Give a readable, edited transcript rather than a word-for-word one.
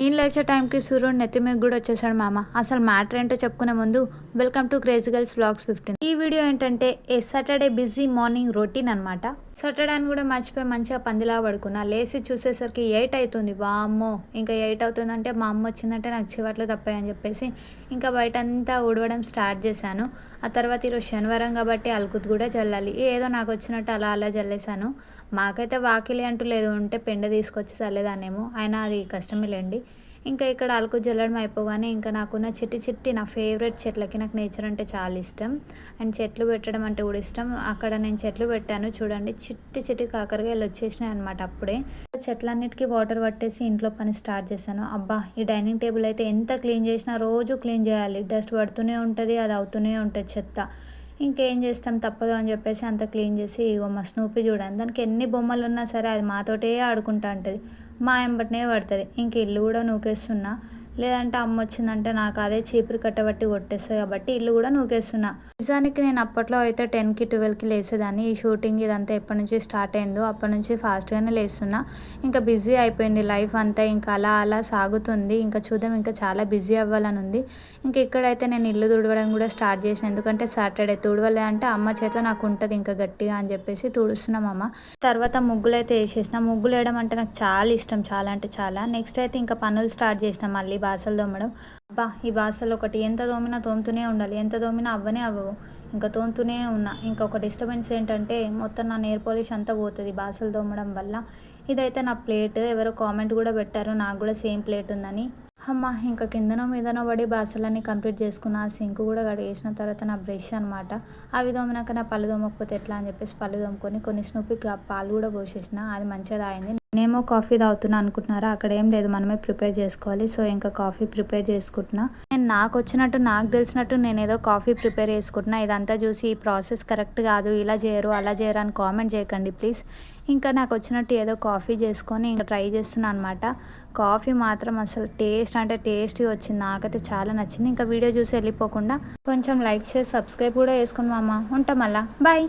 నేను లేచే టైంకి సూర్యుడు నెత్తి మీద కూడా వచ్చేసాడు మామ. అసలు మ్యాటర్ ఏంటో చెప్పుకునే ముందు welcome to crazy girls vlogs 15. ఈ వీడియో ఏంటంటే ఏ సాటర్డే బిజీ మార్నింగ్ రొటీన్ అనమాట. సాటర్డే అని కూడా మర్చిపోయి మంచిగా పందిలా పడుకున్నా. లేచి చూసేసరికి 8 అవుతుంది. వామ్మో, ఇంకా 8 అవుతుందంటే మా అమ్మ వచ్చిందంటే నాకు చివట్లు తప్పాయని చెప్పేసి ఇంకా బయటంతా ఊడవడం స్టార్ట్ చేశాను. ఆ తర్వాత ఈరోజు శనివారం కాబట్టి అలుకుతు కూడా చల్లాలి. ఏదో నాకు వచ్చినట్టు అలా అలా చల్లేసాను. మాకైతే వాకిలి అంటూ లేదు, ఉంటే పెండ తీసుకొచ్చి చల్లేదాన్నేమో, అయినా అది కష్టమే లేండి. ఇంకా ఇక్కడ అలుకు జల్లడం అయిపోగానే ఇంకా నాకున్న చిట్టి చిట్టి నా ఫేవరెట్ చెట్లకి, నాకు నేచర్ అంటే చాలా ఇష్టం అండ్ చెట్లు పెట్టడం అంటే కూడా ఇష్టం. అక్కడ నేను చెట్లు పెట్టాను చూడండి, చిట్టి చిట్టి కాకరకాయలు వచ్చేసినాయి అనమాట. అప్పుడే చెట్లన్నిటికీ వాటర్ పట్టేసి ఇంట్లో పని స్టార్ట్ చేశాను. అబ్బా, ఈ డైనింగ్ టేబుల్ అయితే ఎంత క్లీన్ చేసినా రోజు క్లీన్ చేయాలి. డస్ట్ పడుతూనే ఉంటుంది, అది అవుతూనే ఉంటుంది చెత్త. ఇంకేం చేస్తాం, తప్పదు అని చెప్పేసి అంత క్లీన్ చేసి ఇగో మా స్నూపీ చూడండి, దానికి ఎన్ని బొమ్మలు ఉన్నా సరే అది మాతోటే ఆడుకుంటా ఉంటుంది, మా ఎంబటనే పడుతుంది. ఇంక ఇల్లు కూడా నూకేస్తున్నా, లేదంటే అమ్మ వచ్చిందంటే నాకు అదే చీపురు కట్టబట్టి కొట్టేస్తుంది కాబట్టి ఇల్లు కూడా నూకేస్తున్నా. నిజానికి నేను అప్పట్లో అయితే 10కి 12కి లేసేదాన్ని. ఈ షూటింగ్ ఇదంతా ఎప్పటి నుంచి స్టార్ట్ అయిందో అప్పటి నుంచి ఫాస్ట్గానే లేస్తున్నా. ఇంకా బిజీ అయిపోయింది లైఫ్ అంతా, ఇంకా అలా అలా సాగుతుంది. ఇంకా చూద్దాం, ఇంకా చాలా బిజీ అవ్వాలని ఉంది. ఇంక ఇక్కడైతే నేను ఇల్లు తుడవడం కూడా స్టార్ట్ చేసిన, ఎందుకంటే సాటర్డే తుడవలే అంటే అమ్మ చేతిలో నాకు ఉంటుంది ఇంకా గట్టిగా అని చెప్పేసి తుడుస్తున్నాం అమ్మ. తర్వాత ముగ్గులు అయితే వేసేసిన. ముగ్గులు వేయడం అంటే నాకు చాలా ఇష్టం, చాలా అంటే చాలా. నెక్స్ట్ అయితే ఇంకా పనులు స్టార్ట్ చేసిన, మళ్ళీ బాసలు తోమడం. అబ్బా, ఈ బాసలు ఒకటి ఎంత తోమినా తోముతూనే ఉండాలి, ఎంత తోమినా అవ్వనే అవ్వవు, ఇంకా తోముతూనే ఉన్నా. ఇంకా ఒక డిస్టర్బెన్స్ ఏంటంటే మొత్తం నా నెయిల్ పాలిష్ అంతా పోతుంది బాసలు తోమడం వల్ల. ఇదైతే నా ప్లేట్, ఎవరో కామెంట్ కూడా పెట్టారు నాకు కూడా సేమ్ ప్లేట్ ఉందని. అమ్మ, ఇంకా కిందనో మీదనో పడి బాసలన్నీ కంప్లీట్ చేసుకున్న. ఆ సింక్ కూడా కడిగేసిన తర్వాత నా బ్రష్ అనమాట, అవి తోమినాక నా పళ్ళు తోమకపోతే ఎట్లా అని చెప్పేసి పళ్ళు తోముకొని కొన్ని స్నూపీకి పాలు కూడా పోసేసిన, అది మంచిగా తాగింది. నేనేమో కాఫీ తాగుతున్నా అనుకుంటున్నారా, అక్కడ ఏం లేదు, మనమే ప్రిపేర్ చేసుకోవాలి. సో ఇంకా కాఫీ ప్రిపేర్ చేసుకుంటున్నా. నేను నాకు వచ్చినట్టు నాకు తెలిసినట్టు నేను ఏదో కాఫీ ప్రిపేర్ చేసుకుంటున్నా. ఇదంతా చూసి ఈ ప్రాసెస్ కరెక్ట్ కాదు, ఇలా చేయరు అలా చేయరు అని కామెంట్ చేయకండి ప్లీజ్. ఇంకా నాకు వచ్చినట్టు ఏదో కాఫీ చేసుకొని ఇంకా ట్రై చేస్తున్నాను అనమాట. కాఫీ మాత్రం అసలు టేస్ట్ అంటే టేస్టీ వచ్చింది, నాకైతే చాలా నచ్చింది. ఇంకా వీడియో చూసి వెళ్ళిపోకుండా కొంచెం లైక్ చేసి సబ్స్క్రైబ్ కూడా చేసుకోండి మామ. ఉంటాం మళ్ళా, బాయ్.